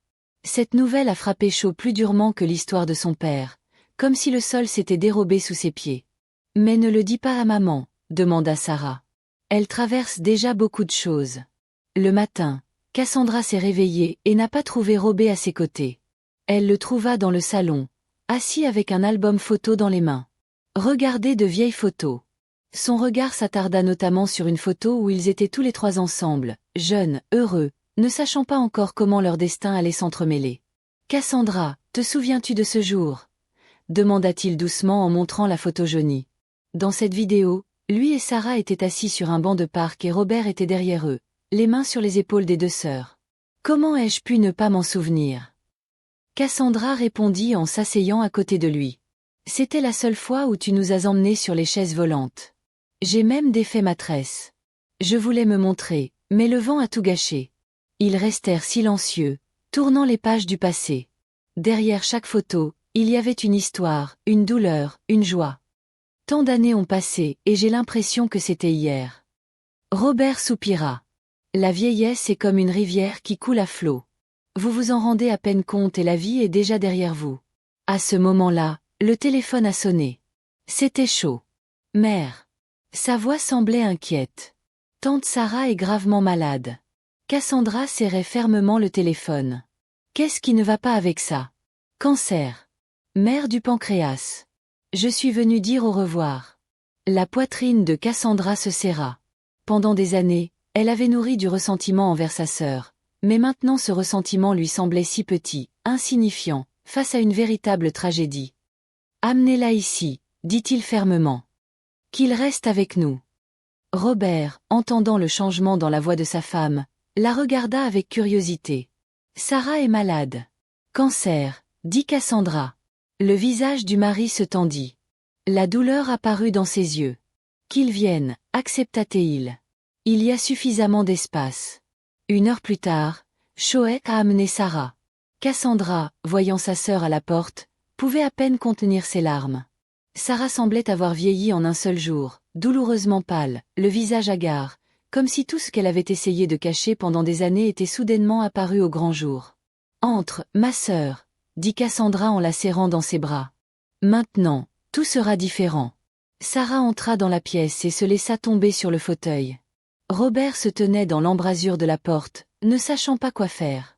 Cette nouvelle a frappé Shaw plus durement que l'histoire de son père, comme si le sol s'était dérobé sous ses pieds. « Mais ne le dis pas à maman, » demanda Sarah. Elle traverse déjà beaucoup de choses. Le matin, Cassandra s'est réveillée et n'a pas trouvé Robé à ses côtés. Elle le trouva dans le salon, assis avec un album photo dans les mains. Regardez de vieilles photos. Son regard s'attarda notamment sur une photo où ils étaient tous les trois ensemble, jeunes, heureux, ne sachant pas encore comment leur destin allait s'entremêler. « Cassandra, te souviens-tu de ce jour ?» demanda-t-il doucement en montrant la photo jaunie. Dans cette vidéo, lui et Sarah étaient assis sur un banc de parc et Robert était derrière eux, les mains sur les épaules des deux sœurs. « Comment ai-je pu ne pas m'en souvenir ?» Cassandra répondit en s'asseyant à côté de lui. « C'était la seule fois où tu nous as emmenés sur les chaises volantes. J'ai même défait ma tresse. Je voulais me montrer, mais le vent a tout gâché. » Ils restèrent silencieux, tournant les pages du passé. Derrière chaque photo, il y avait une histoire, une douleur, une joie. Tant d'années ont passé, et j'ai l'impression que c'était hier. Robert soupira. La vieillesse est comme une rivière qui coule à flot. Vous vous en rendez à peine compte et la vie est déjà derrière vous. À ce moment-là, le téléphone a sonné. C'était chaud. Mère. Sa voix semblait inquiète. Tante Sarah est gravement malade. Cassandra serrait fermement le téléphone. Qu'est-ce qui ne va pas avec ça? Cancer. Mère du pancréas. Je suis venue dire au revoir. La poitrine de Cassandra se serra. Pendant des années, elle avait nourri du ressentiment envers sa sœur, mais maintenant ce ressentiment lui semblait si petit, insignifiant, face à une véritable tragédie. Amenez-la ici, dit-il fermement. Qu'il reste avec nous. Robert, entendant le changement dans la voix de sa femme, la regarda avec curiosité. Sarah est malade. Cancer, dit Cassandra. Le visage du mari se tendit. La douleur apparut dans ses yeux. Qu'il vienne, accepta-t-il. Il y a suffisamment d'espace. 1 heure plus tard, Shoaib a amené Sarah. Cassandra, voyant sa sœur à la porte, pouvait à peine contenir ses larmes. Sarah semblait avoir vieilli en un seul jour, douloureusement pâle, le visage hagard, comme si tout ce qu'elle avait essayé de cacher pendant des années était soudainement apparu au grand jour. « Entre, ma sœur, » dit Cassandra en la serrant dans ses bras. « Maintenant, tout sera différent. » Sarah entra dans la pièce et se laissa tomber sur le fauteuil. Robert se tenait dans l'embrasure de la porte, ne sachant pas quoi faire.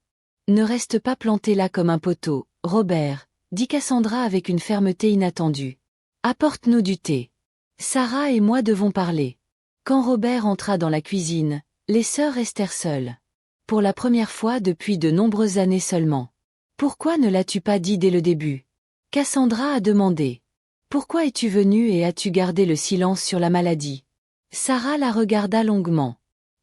Ne reste pas planté là comme un poteau, Robert, dit Cassandra avec une fermeté inattendue. Apporte-nous du thé. Sarah et moi devons parler. Quand Robert entra dans la cuisine, les sœurs restèrent seules. Pour la première fois depuis de nombreuses années seulement. Pourquoi ne l'as-tu pas dit dès le début? Cassandra a demandé. Pourquoi es-tu venue et as-tu gardé le silence sur la maladie? Sarah la regarda longuement.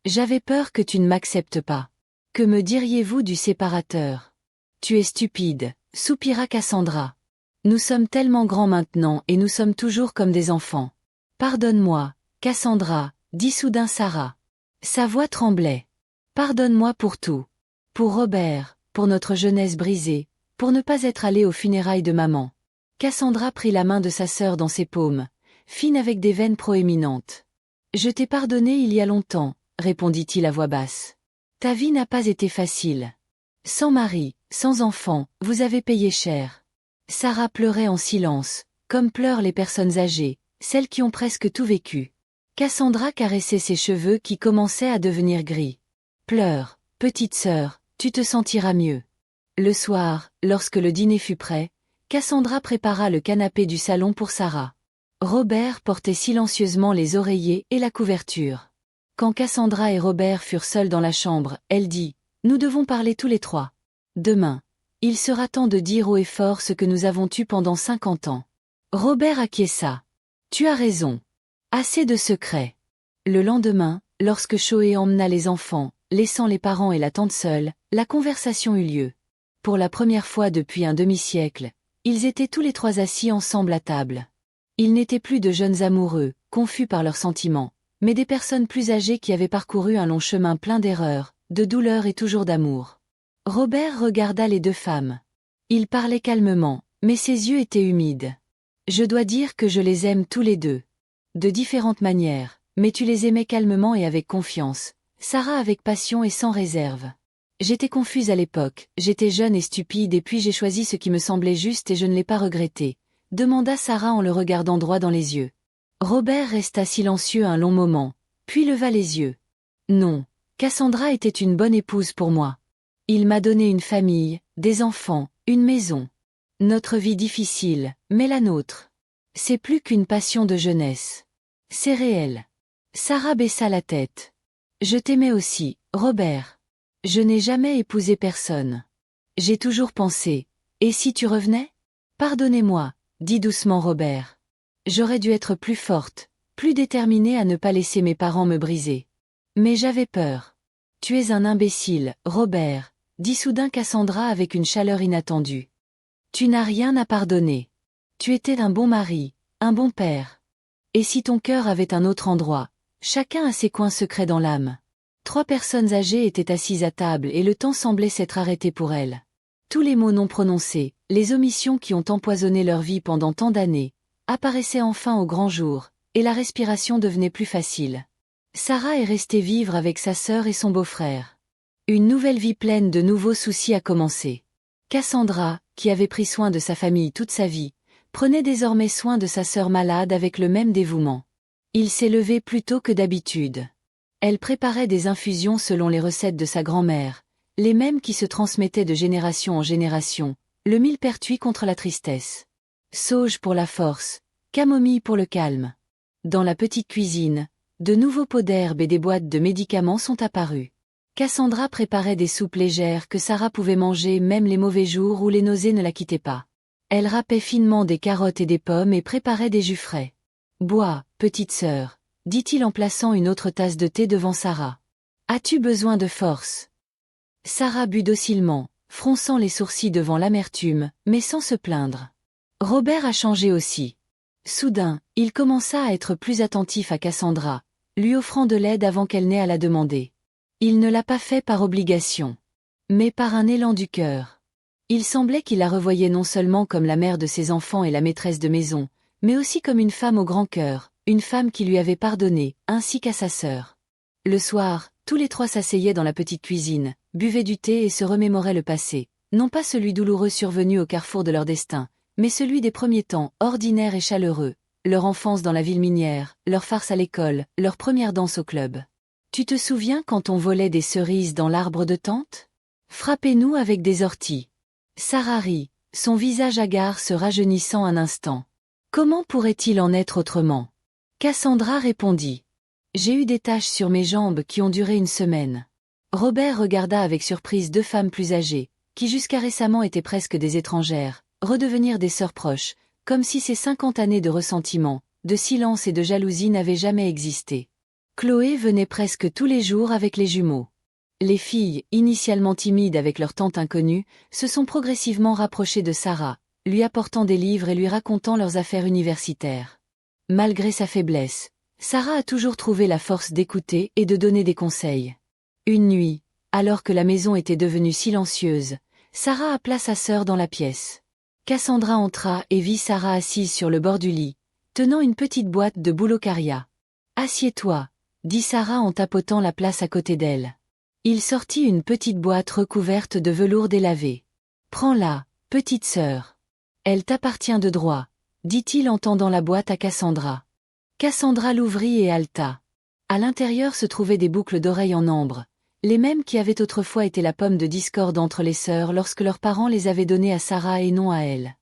J'avais peur que tu ne m'acceptes pas. Que me diriez-vous du séparateur? Tu es stupide, soupira Cassandra. Nous sommes tellement grands maintenant et nous sommes toujours comme des enfants. Pardonne-moi, Cassandra, dit soudain Sarah. Sa voix tremblait. Pardonne-moi pour tout. Pour Robert, pour notre jeunesse brisée, pour ne pas être allée aux funérailles de maman. Cassandra prit la main de sa sœur dans ses paumes, fine avec des veines proéminentes. Je t'ai pardonné il y a longtemps, répondit-il à voix basse. Ta vie n'a pas été facile. Sans mari, sans enfant, vous avez payé cher. Sarah pleurait en silence, comme pleurent les personnes âgées, celles qui ont presque tout vécu. Cassandra caressait ses cheveux qui commençaient à devenir gris. Pleure, petite sœur, tu te sentiras mieux. Le soir, lorsque le dîner fut prêt, Cassandra prépara le canapé du salon pour Sarah. Robert portait silencieusement les oreillers et la couverture. Quand Cassandra et Robert furent seuls dans la chambre, elle dit « Nous devons parler tous les trois. Demain. Il sera temps de dire haut et fort ce que nous avons eu pendant 50 ans. » Robert acquiesça. « Tu as raison. Assez de secrets. » Le lendemain, lorsque Choé emmena les enfants, laissant les parents et la tante seuls, la conversation eut lieu. Pour la première fois depuis un demi-siècle, ils étaient tous les trois assis ensemble à table. Ils n'étaient plus de jeunes amoureux, confus par leurs sentiments, mais des personnes plus âgées qui avaient parcouru un long chemin plein d'erreurs, de douleurs et toujours d'amour. Robert regarda les deux femmes. Il parlait calmement, mais ses yeux étaient humides. « Je dois dire que je les aime tous les deux. De différentes manières, mais tu les aimais calmement et avec confiance. Sarah avec passion et sans réserve. J'étais confuse à l'époque, j'étais jeune et stupide et puis j'ai choisi ce qui me semblait juste et je ne l'ai pas regretté, demanda Sarah en le regardant droit dans les yeux. Robert resta silencieux un long moment, puis leva les yeux. Non, Cassandra était une bonne épouse pour moi. Il m'a donné une famille, des enfants, une maison. Notre vie difficile, mais la nôtre. C'est plus qu'une passion de jeunesse. C'est réel. Sarah baissa la tête. Je t'aimais aussi, Robert. Je n'ai jamais épousé personne. J'ai toujours pensé, et si tu revenais? Pardonnez-moi, dit doucement Robert. J'aurais dû être plus forte, plus déterminée à ne pas laisser mes parents me briser. Mais j'avais peur. Tu es un imbécile, Robert, dit soudain Cassandra avec une chaleur inattendue. Tu n'as rien à pardonner. Tu étais un bon mari, un bon père. Et si ton cœur avait un autre endroit, chacun a ses coins secrets dans l'âme. 3 personnes âgées étaient assises à table et le temps semblait s'être arrêté pour elles. Tous les mots non prononcés, les omissions qui ont empoisonné leur vie pendant tant d'années, apparaissaient enfin au grand jour, et la respiration devenait plus facile. Sarah est restée vivre avec sa sœur et son beau-frère. Une nouvelle vie pleine de nouveaux soucis a commencé. Cassandra, qui avait pris soin de sa famille toute sa vie, prenait désormais soin de sa sœur malade avec le même dévouement. Il s'est levé plus tôt que d'habitude. Elle préparait des infusions selon les recettes de sa grand-mère, les mêmes qui se transmettaient de génération en génération, le millepertuis contre la tristesse. Sauge pour la force, camomille pour le calme. Dans la petite cuisine, de nouveaux pots d'herbe et des boîtes de médicaments sont apparus. Cassandra préparait des soupes légères que Sarah pouvait manger même les mauvais jours où les nausées ne la quittaient pas. Elle râpait finement des carottes et des pommes et préparait des jus frais. « Bois, petite sœur », dit-il en plaçant une autre tasse de thé devant Sarah. « As-tu besoin de force ?» Sarah but docilement, fronçant les sourcils devant l'amertume, mais sans se plaindre. Robert a changé aussi. Soudain, il commença à être plus attentif à Cassandra, lui offrant de l'aide avant qu'elle n'ait à la demander. Il ne l'a pas fait par obligation, mais par un élan du cœur. Il semblait qu'il la revoyait non seulement comme la mère de ses enfants et la maîtresse de maison, mais aussi comme une femme au grand cœur, une femme qui lui avait pardonné, ainsi qu'à sa sœur. Le soir, tous les 3 s'asseyaient dans la petite cuisine, buvaient du thé et se remémoraient le passé, non pas celui douloureux survenu au carrefour de leur destin, mais celui des premiers temps, ordinaires et chaleureux, leur enfance dans la ville minière, leur farce à l'école, leur première danse au club. « Tu te souviens quand on volait des cerises dans l'arbre de tante? Frappez-nous avec des orties. Sarah rit, son visage hagard se rajeunissant un instant. Comment pourrait-il en être autrement? Cassandra répondit. J'ai eu des taches sur mes jambes qui ont duré une semaine. Robert regarda avec surprise deux femmes plus âgées, qui jusqu'à récemment étaient presque des étrangères, redevenir des sœurs proches, comme si ces 50 années de ressentiment, de silence et de jalousie n'avaient jamais existé. Chloé venait presque tous les jours avec les jumeaux. Les filles, initialement timides avec leur tante inconnue, se sont progressivement rapprochées de Sarah, lui apportant des livres et lui racontant leurs affaires universitaires. Malgré sa faiblesse, Sarah a toujours trouvé la force d'écouter et de donner des conseils. Une nuit, alors que la maison était devenue silencieuse, Sarah appela sa sœur dans la pièce. Cassandra entra et vit Sarah assise sur le bord du lit, tenant une petite boîte de boulocaria. « Assieds-toi », dit Sarah en tapotant la place à côté d'elle. Il sortit une petite boîte recouverte de velours délavé. « Prends-la, petite sœur. Elle t'appartient de droit, » dit-il en tendant la boîte à Cassandra. Cassandra l'ouvrit et haleta. À l'intérieur se trouvaient des boucles d'oreilles en ambre, les mêmes qui avaient autrefois été la pomme de discorde entre les sœurs lorsque leurs parents les avaient données à Sarah et non à elle.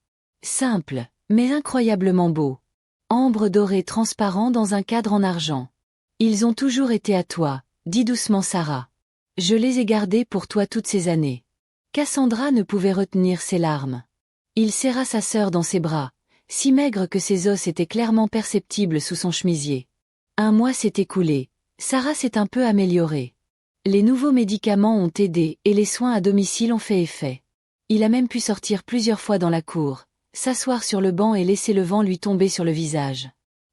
Simple, mais incroyablement beau. Ambre doré transparent dans un cadre en argent. Ils ont toujours été à toi, dit doucement Sarah. Je les ai gardés pour toi toutes ces années. Cassandra ne pouvait retenir ses larmes. Il serra sa sœur dans ses bras, si maigre que ses os étaient clairement perceptibles sous son chemisier. Un mois s'est écoulé, Sarah s'est un peu améliorée. Les nouveaux médicaments ont aidé et les soins à domicile ont fait effet. Il a même pu sortir plusieurs fois dans la cour, s'asseoir sur le banc et laisser le vent lui tomber sur le visage.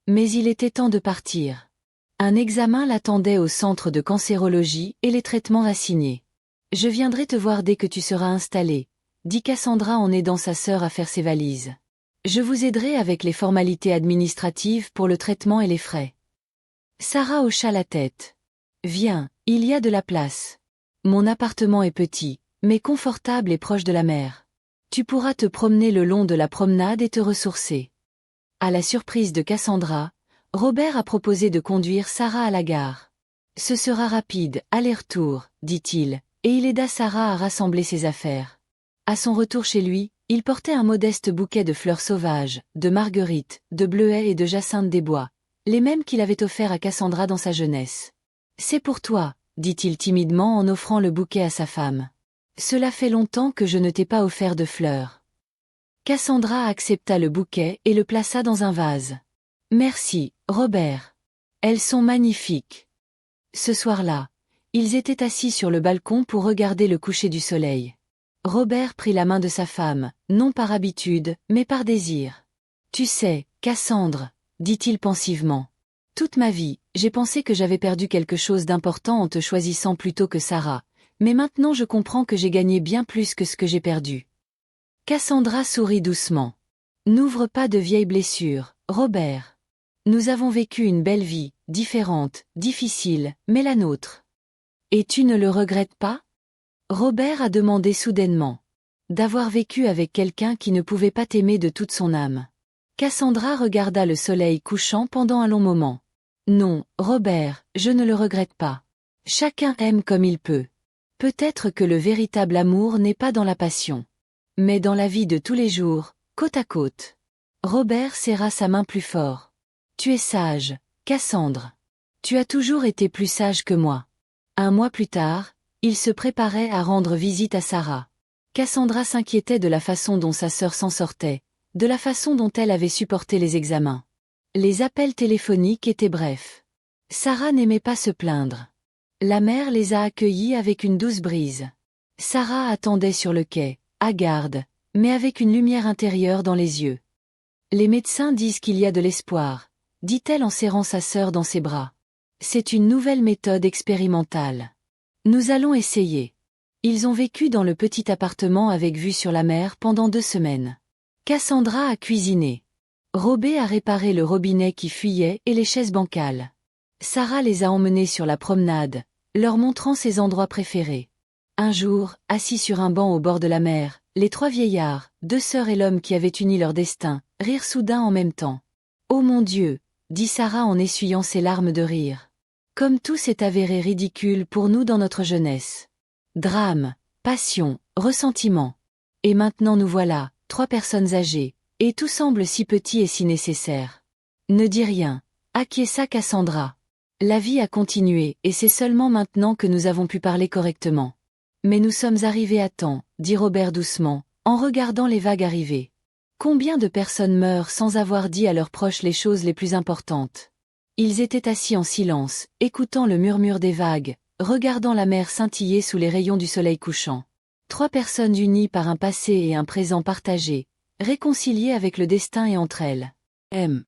Mais il était temps de partir. Un examen l'attendait au centre de cancérologie et les traitements assignés. « Je viendrai te voir dès que tu seras installée », dit Cassandra en aidant sa sœur à faire ses valises. « Je vous aiderai avec les formalités administratives pour le traitement et les frais. » Sarah hocha la tête. « Viens, il y a de la place. Mon appartement est petit, mais confortable et proche de la mer. Tu pourras te promener le long de la promenade et te ressourcer. » À la surprise de Cassandra, Robert a proposé de conduire Sarah à la gare. « Ce sera rapide, aller-retour, » dit-il, et il aida Sarah à rassembler ses affaires. À son retour chez lui, il portait un modeste bouquet de fleurs sauvages, de marguerites, de bleuets et de jacinthes des bois, les mêmes qu'il avait offerts à Cassandra dans sa jeunesse. « C'est pour toi, » dit-il timidement en offrant le bouquet à sa femme. « Cela fait longtemps que je ne t'ai pas offert de fleurs. » Cassandra accepta le bouquet et le plaça dans un vase. « Merci, Robert. Elles sont magnifiques. » Ce soir-là, ils étaient assis sur le balcon pour regarder le coucher du soleil. Robert prit la main de sa femme, non par habitude, mais par désir. « Tu sais, Cassandre, » dit-il pensivement. « Toute ma vie, j'ai pensé que j'avais perdu quelque chose d'important en te choisissant plutôt que Sarah, mais maintenant je comprends que j'ai gagné bien plus que ce que j'ai perdu. » Cassandra sourit doucement. « N'ouvre pas de vieilles blessures, Robert. Nous avons vécu une belle vie, différente, difficile, mais la nôtre. Et tu ne le regrettes pas ? » Robert a demandé soudainement. D'avoir vécu avec quelqu'un qui ne pouvait pas t'aimer de toute son âme. Cassandra regarda le soleil couchant pendant un long moment. « Non, Robert, je ne le regrette pas. Chacun aime comme il peut. Peut-être que le véritable amour n'est pas dans la passion. Mais dans la vie de tous les jours, côte à côte. » Robert serra sa main plus fort. « Tu es sage, Cassandre. Tu as toujours été plus sage que moi. » Un mois plus tard, il se préparait à rendre visite à Sarah. Cassandra s'inquiétait de la façon dont sa sœur s'en sortait, de la façon dont elle avait supporté les examens. Les appels téléphoniques étaient brefs. Sarah n'aimait pas se plaindre. La mer les a accueillis avec une douce brise. Sarah attendait sur le quai, hagarde, mais avec une lumière intérieure dans les yeux. « Les médecins disent qu'il y a de l'espoir, » dit-elle en serrant sa sœur dans ses bras. « C'est une nouvelle méthode expérimentale. Nous allons essayer. » Ils ont vécu dans le petit appartement avec vue sur la mer pendant 2 semaines. Cassandra a cuisiné. Robé a réparé le robinet qui fuyait et les chaises bancales. Sarah les a emmenés sur la promenade, leur montrant ses endroits préférés. Un jour, assis sur un banc au bord de la mer, les 3 vieillards, 2 sœurs et l'homme qui avait uni leur destin, rirent soudain en même temps. « Oh mon Dieu !» dit Sarah en essuyant ses larmes de rire. Comme tout s'est avéré ridicule pour nous dans notre jeunesse. Drame, passion, ressentiment. Et maintenant nous voilà, 3 personnes âgées, et tout semble si petit et si nécessaire. Ne dis rien, acquiesça Cassandra. La vie a continué, et c'est seulement maintenant que nous avons pu parler correctement. Mais nous sommes arrivés à temps, dit Robert doucement, en regardant les vagues arriver. Combien de personnes meurent sans avoir dit à leurs proches les choses les plus importantes? Ils étaient assis en silence, écoutant le murmure des vagues, regardant la mer scintiller sous les rayons du soleil couchant. 3 personnes unies par un passé et un présent partagé, réconciliées avec le destin et entre elles. M.